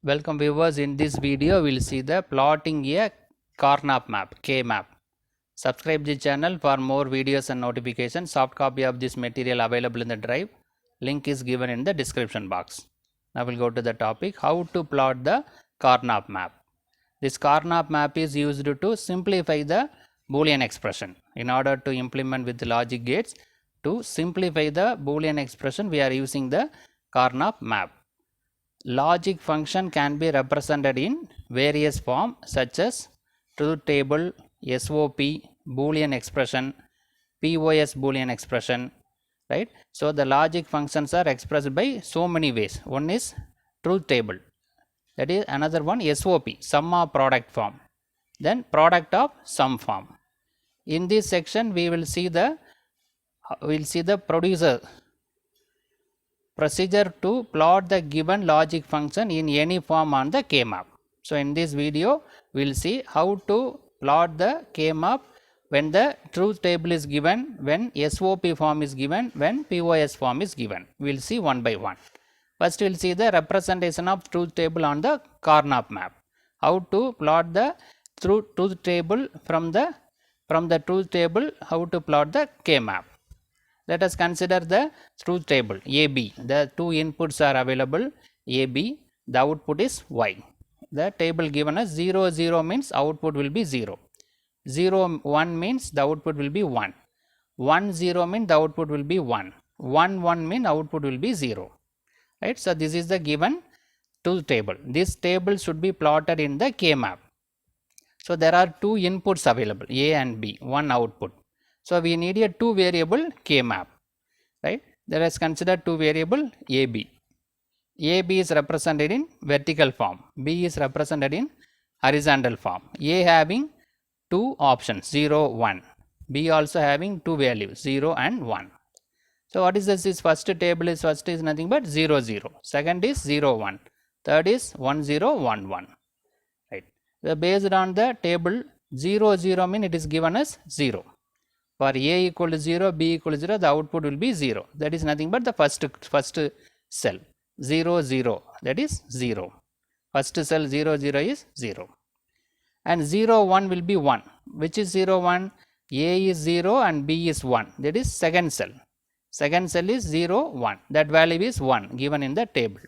Welcome viewers, in this video we will see the plotting a Karnaugh map, K map. Subscribe the channel for more videos and notifications. Soft copy of this material available in the drive. Link is given in the description box. Now we'll go to the topic, how to plot the Karnaugh map. This Karnaugh map is used to simplify the Boolean expression. In order to implement with the logic gates, to simplify the Boolean expression we are using the Karnaugh map. Logic function can be represented in various forms such as truth table, SOP, Boolean expression, POS Boolean expression, right? So the logic functions are expressed by so many ways. One is truth table, that is another one SOP, sum of product form, then product of sum form. In this section we will see the procedure to plot the given logic function in any form on the K map. So in this video we will see how to plot the K map when the truth table is given, when SOP form is given, when POS form is given. We will see one by one. First we will see the representation of truth table on the Karnaugh map. How to plot the truth table from the truth table, how to plot the K map. Let us consider the truth table AB. The two inputs are available AB. The output is Y. The table given as 0 0 means output will be 0. 0 1 means the output will be 1. 1 0 means the output will be 1. 1 1 means output will be 0. Right. So this is the given truth table. This table should be plotted in the K map. So there are two inputs available A and B, one output. So we need a two variable K map, right? Let us consider two variable AB. AB is represented in vertical form, B is represented in horizontal form. A having two options 0, 1, B also having two values 0 and 1. So what is this? First table is nothing but 0 0, second is 0 1, third is 1 0 1 1, right? So based on the table 0 0 means it is given as 0. For A equal to 0, B equal to 0, the output will be 0. That is nothing but the first cell 0 0, that is 0. First cell 0 0 is 0. And 0 1 will be 1. Which is 0 1? A is 0 and B is 1. That is second cell. Second cell is 0 1. That value is 1 given in the table.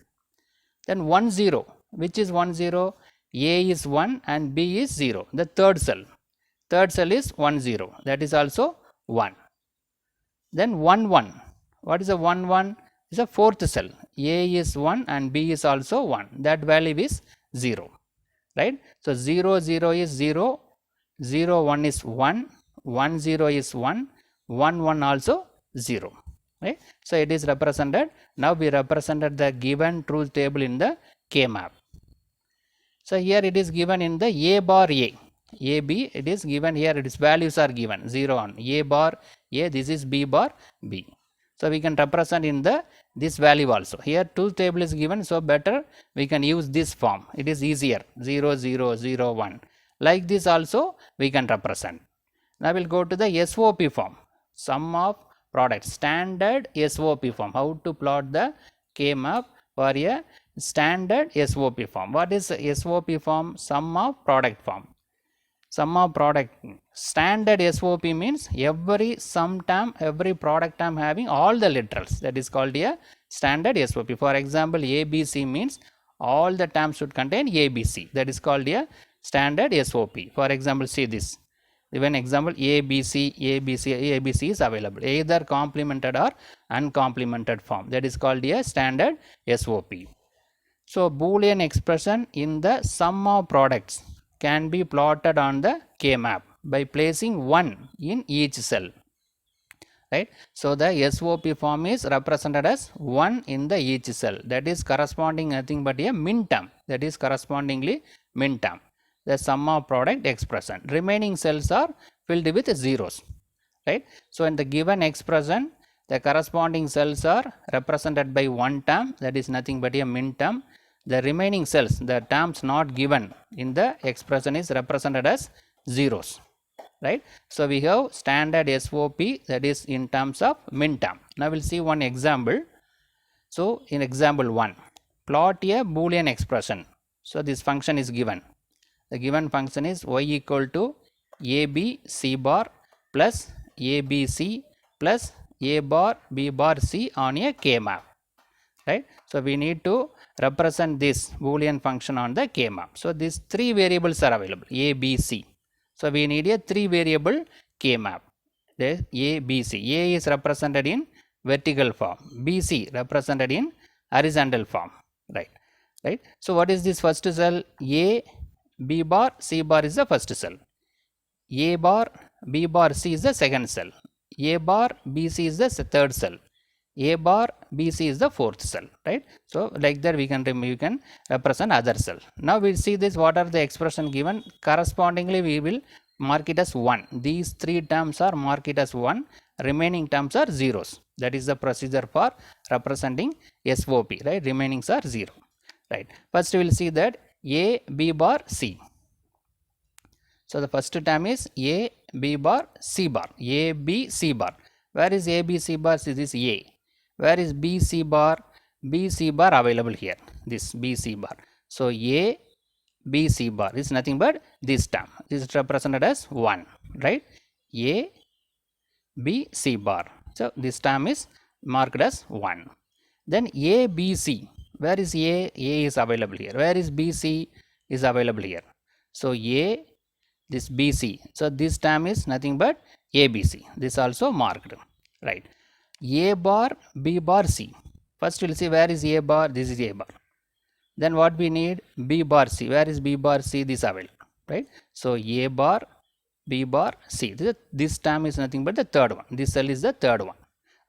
Then 1 0. Which is 1 0? A is 1 and B is 0. The third cell. Third cell is 1 0, that is also 1. Then 1 1. What is a 1 1? Is a fourth cell. A is 1 and B is also 1. That value is 0. Right? So 0 0 is 0, 0 1 is 1, 1 0 is 1, 1 1 also 0. Right? So it is represented. Now we represented the given truth table in the K map. So here it is given in the A bar A. AB, it is given here, its values are given 0 on A bar A, this is B bar B. So we can represent in the this value also. Here truth table is given, so better we can use this form. It is easier 0 0 0 1. Like this also we can represent. Now we'll go to the SOP form, sum of products, standard SOP form. How to plot the K map for a standard SOP form. What is SOP form? Sum of product form. Sum of product. Standard SOP means every sum term, every product term having all the literals. That is called a standard SOP. For example, ABC means all the terms should contain ABC. That is called a standard SOP. For example, see this. Even example ABC, ABC, ABC is available. Either complemented or uncomplemented form. That is called a standard SOP. So Boolean expression in the sum of products can be plotted on the K map by placing 1 in each cell, right? So the SOP form is represented as 1 in the each cell, that is corresponding nothing but a min term, that is correspondingly min term, the sum of product expression. Remaining cells are filled with zeros, right? So in the given expression the corresponding cells are represented by 1 term, that is nothing but a min term. The remaining cells, the terms not given in the expression is represented as zeros, right? So we have standard SOP, that is in terms of min term. Now we'll see one example. So in example 1, plot a Boolean expression So this function is given. The given function is y equal to AB C bar plus ABC plus A bar B bar C on a K map, right? So we need to represent this Boolean function on the K map. So these three variables are available, A, B, C. So we need a three variable K map. There A, B, C. A is represented in vertical form, B, C represented in horizontal form, right? Right. So what is this first cell? A, B bar, C bar is the first cell. A bar, B bar, C is the second cell. A bar, B, C is the third cell. A bar, B, C is the fourth cell, right? So like that we can represent other cell. Now we see this, what are the expression given, correspondingly we will mark it as 1. These three terms are marked it as 1, remaining terms are zeros. That is the procedure for representing SOP, right? Remainings are 0. Right. First we will see that A, B bar, C. So the first term is A, B bar, C bar. A, B, C bar. Where is A, B, C bar? This is A. Where is B, C bar? B, C bar available here. This B, C bar. So A, B, C bar is nothing but this term. This is represented as 1. Right. A, B, C bar. So this term is marked as 1. Then A, B, C. Where is A? A is available here. Where is B, C is available here. So A, this B, C. So this term is nothing but A, B, C. This also marked, right? A bar, B bar, C. First we will see where is A bar. This is A bar. Then what we need? B bar, C. Where is B bar, C? This available, right? So A bar, B bar, C. This term is nothing but the third one. This cell is the third one.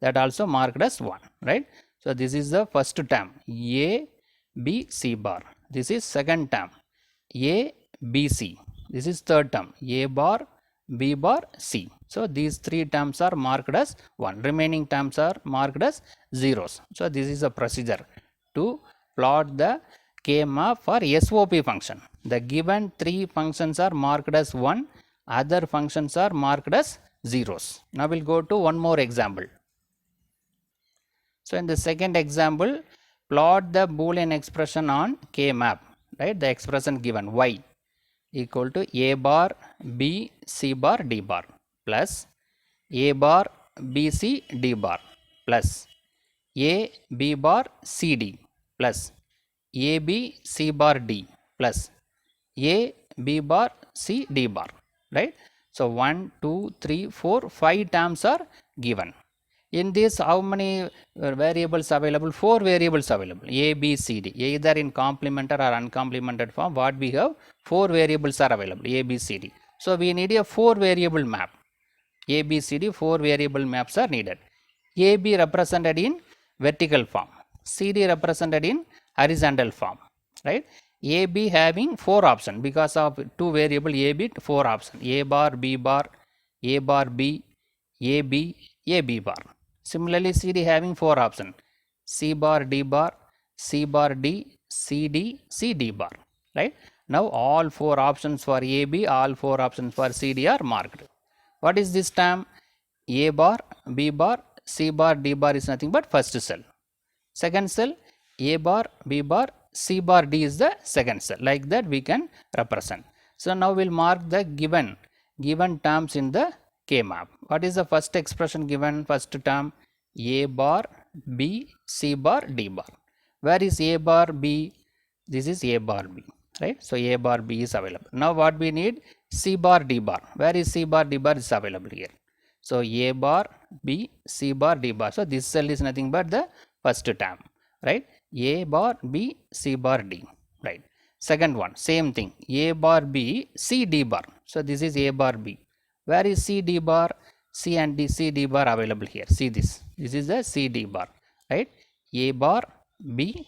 That also marked as 1, right? So this is the first term, A, B, C bar. This is second term, A, B, C. This is third term, A bar, B bar, C. So these three terms are marked as 1. Remaining terms are marked as zeros. So this is a procedure to plot the K map for SOP function. The given three functions are marked as 1. Other functions are marked as zeros. Now we'll go to one more example. So in the second example, plot the Boolean expression on K map, right? The expression given y equal to A bar, B, C bar, D bar plus A bar, B, C, D bar plus A, B bar, C, D plus A, B, C bar, D plus A, B bar, C, D bar, right? So 1, 2, 3, 4, 5 terms are given. In this, how many variables available? 4 variables available, A, B, C, D, either in complemented or uncomplemented form. What we have? 4 variables are available, A, B, C, D. So we need a 4 variable map. A, B, C, D, 4 variable maps are needed. A, B represented in vertical form, C, D represented in horizontal form, right? A, B having 4 options because of 2 variable A, B, 4 options, A bar, B bar, A bar, B, A, B, A, B bar. Similarly, C, D having 4 options, C bar, D bar, C bar, D, C, D, C, D bar, right? Now all 4 options for A, B, all 4 options for C, D are marked. What is this term? A bar, B bar, C bar, D bar is nothing but first cell. Second cell, A bar, B bar, C bar, D is the second cell. Like that we can represent. So now we'll mark the given terms in the K map. What is the first expression given? First term, A bar, B, C bar, D bar. Where is A bar, B? This is A bar, B, right? So A bar, B is available. Now what we need? C bar, D bar. Where is C bar, D bar is available here. So A bar, B, C bar, D bar. So this cell is nothing but the first term, right? A bar, B, C bar, D, right? Second one, same thing, A bar, B, C, D bar. So this is A bar, B. Where is C, D bar? C and D, C, D bar available here. See this. This is the C, D bar, right? A bar, B,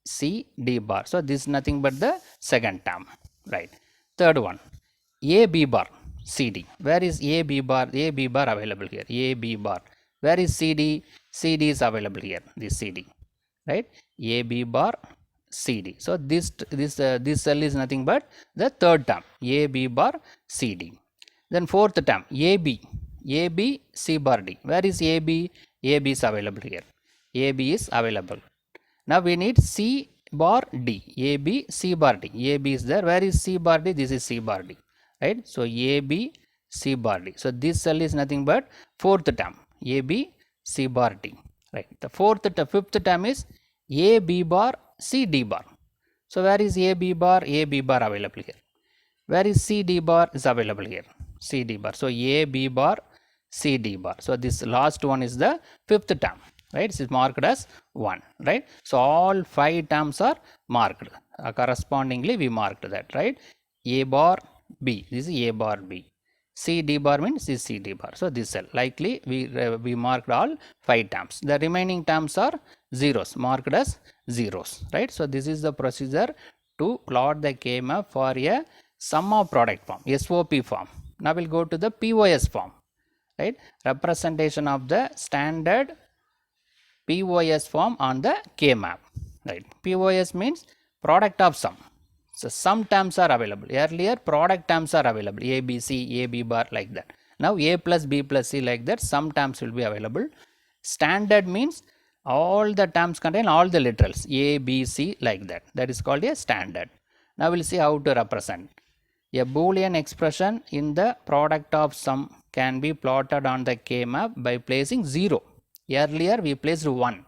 C, D bar. So this is nothing but the second term, right? Third one, A, B bar, C, D. Where is A, B bar? A, B bar available here. A, B bar. Where is C, D? C, D is available here. This C, D, right? A, B bar, C, D. So this cell is nothing but the third term, A, B bar, C, D. Then fourth term, A, B, C bar, D. Where is A, B? A, B is available here. A, B is available. Now we need C, bar D, A, B, C bar D. A, B is there. Where is C bar D? This is C bar D, right? So A, B, C bar D. So this cell is nothing but fourth term, A, B, C bar D, right? The fifth term is A, B bar, C, D bar. So where is A, B bar? A, B bar available here. Where is C, D bar is available here? C, D bar. So A, B bar, C, D bar. So this last one is the fifth term, right? It is marked as 1, right? So all 5 terms are marked. Correspondingly we marked that, right? A bar, B. This is A bar, B. C, D bar means this C, D bar. So this cell likely we marked all 5 terms. The remaining terms are zeros, marked as zeros, right? So this is the procedure to plot the K-map for a sum of product form, SOP form. Now we'll go to the POS form, right? Representation of the standard POS form on the K-map, right? POS means product of sum. So some terms are available. Earlier product terms are available, A, B, C, A, B bar like that. Now A plus B plus C like that, some terms will be available. Standard means all the terms contain all the literals, A, B, C like that. That is called a standard. Now we'll see how to represent. A Boolean expression in the product of sum can be plotted on the K-map by placing 0. Earlier we placed 1.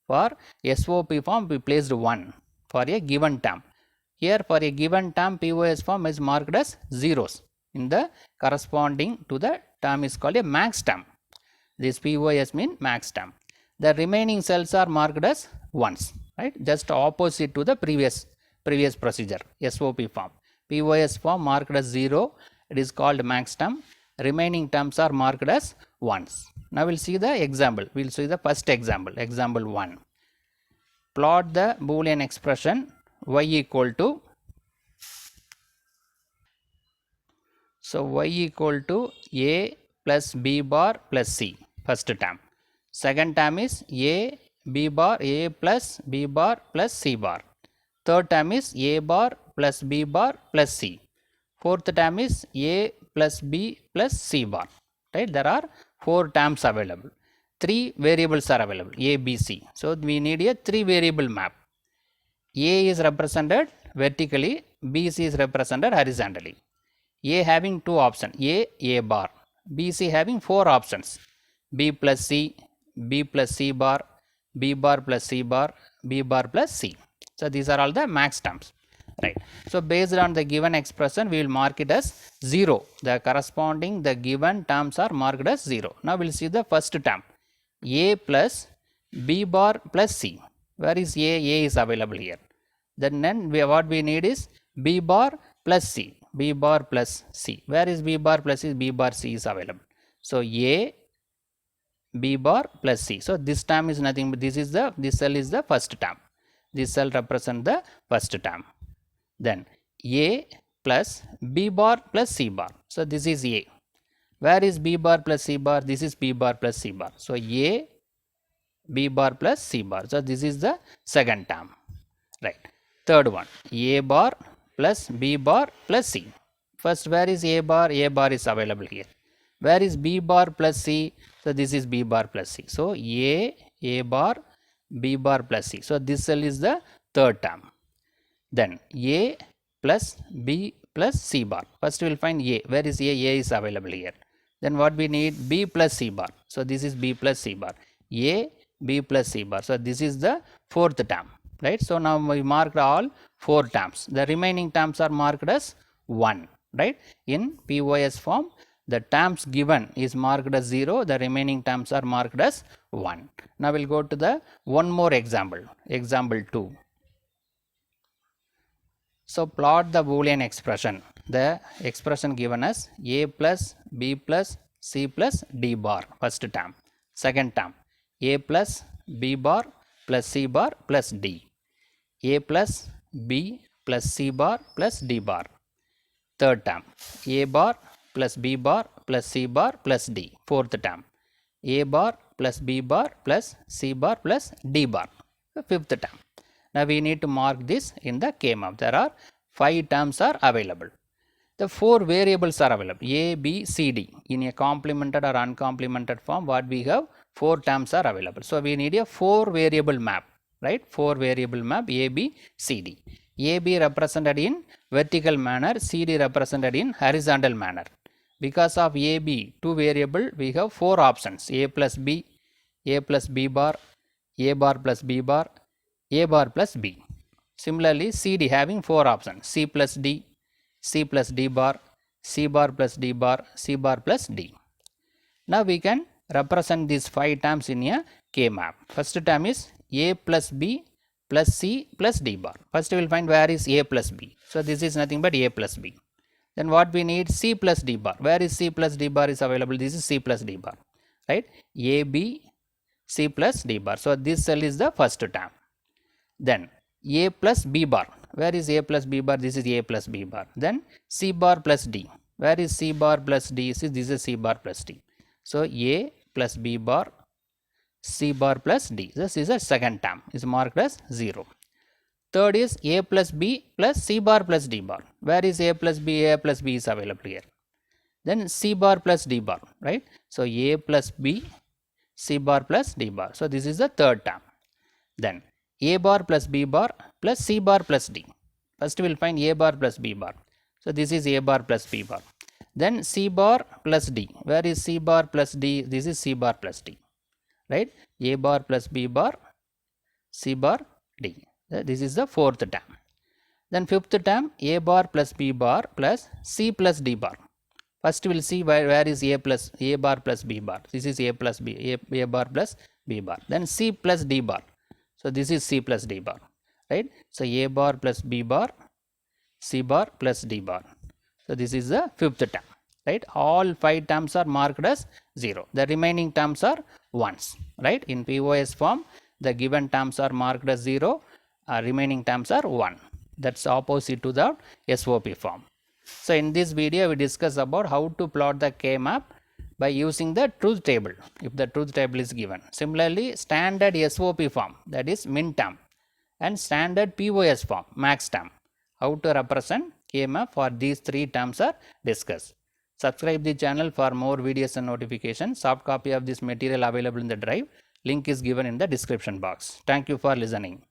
For SOP form we placed 1 for a given term. Here for a given term POS form is marked as zeros. In the corresponding to the term is called a max term. This POS means max term. The remaining cells are marked as ones, right? Just opposite to the previous procedure, SOP form. POS form marked as 0, it is called max term. Remaining terms are marked as ones. Now we'll see the example. We'll see the first example, example 1. Plot the Boolean expression y equal to, so y equal to A plus B bar plus C, first term. Second term is A, B bar, A plus B bar plus C bar. Third term is A bar plus B bar plus C. Fourth term is A plus B plus C bar, right? There are 4 terms available. 3 variables are available, A, B, C. So we need a 3 variable map. A is represented vertically, B, C is represented horizontally. A having 2 options, A bar. B, C having 4 options, B plus C, B plus C bar, B bar plus C bar, B bar plus C. So these are all the max terms, right? So based on the given expression, we will mark it as 0. The corresponding, the given terms are marked as 0. Now we will see the first term, A plus B bar plus C. Where is A? A is available here. Then what we need is B bar plus C. B bar plus C. Where is B bar plus C? B bar C is available. So A, B bar plus C. So this term is nothing but this cell is the first term. This cell represents the first term. Then A plus B bar plus C bar. So this is A. Where is B bar plus C bar? This is B bar plus C bar. So A, B bar plus C bar. So this is the second term, right? Third one, A bar plus B bar plus C. First, where is A bar? A bar is available here. Where is B bar plus C? So this is B bar plus C. So A bar, B bar plus C. So this cell is the third term. Then A plus B plus C bar. First we will find A. Where is A? A is available here. Then what we need? B plus C bar. So this is B plus C bar. A, B plus C bar. So this is the fourth term, right? So now we marked all 4 terms. The remaining terms are marked as 1, right? In POS form, the terms given is marked as 0. The remaining terms are marked as 1. Now we'll go to the one more example, example 2. So plot the Boolean expression. The expression given as A plus B plus C plus D bar, first term. Second term, A plus B bar plus C bar plus D. A plus B plus C bar plus D bar. Third term, A bar plus B bar plus C bar plus D. Fourth term, A bar plus B bar plus C bar plus D bar. The fifth term. Now we need to mark this in the K-map. There are 5 terms are available. The 4 variables are available, A, B, C, D. In a complemented or uncomplemented form, what we have, 4 terms are available. So we need a 4 variable map. right? 4 variable map A, B, C, D. A, B represented in vertical manner, C, D represented in horizontal manner. Because of A, B, 2 variable, we have 4 options, A plus B, A plus B bar, A bar plus B bar, A bar plus B. Similarly, C, D having 4 options, C plus D, C plus D bar, C bar plus D bar, C bar plus D. Now we can represent these 5 terms in a K-map. First term is A plus B plus C plus D bar. First we will find where is A plus B. So this is nothing but A plus B. Then what we need, C plus D bar. Where is C plus D bar is available? This is C plus D bar, right? A, B, C plus D bar. So this cell is the first term. Then A plus B bar. Where is A plus B bar? This is A plus B bar. Then C bar plus D. Where is C bar plus D? This is C bar plus D. So A plus B bar, C bar plus D. This is a second term, is marked as 0. Third is A plus B plus C bar plus D bar. Where is A plus B? A plus B is available here. Then C bar plus D bar, right? So A plus B, C bar plus D bar. So this is the third term. Then A bar plus B bar plus C bar plus D. First we will find A bar plus B bar. So this is A bar plus B bar. Then C bar plus D. Where is C bar plus D? This is C bar plus D, right? A bar plus B bar, C bar, D. This is the fourth term. Then fifth term, A bar plus B bar plus C plus D bar. First we will see where is A bar plus B bar. This is A plus B, A bar plus B bar. Then C plus D bar. So this is C plus D bar, right? So A bar plus B bar, C bar plus D bar. So this is the fifth term, right? All 5 terms are marked as 0. The remaining terms are 1s, right? In POS form, the given terms are marked as 0. Remaining terms are 1. That's opposite to the SOP form. So in this video, we discuss about how to plot the K-map by using the truth table, if the truth table is given. Similarly, standard SOP form, that is min term, and standard POS form, max term. How to represent K-map for these 3 terms are discussed. Subscribe the channel for more videos and notifications. Soft copy of this material available in the drive. Link is given in the description box. Thank you for listening.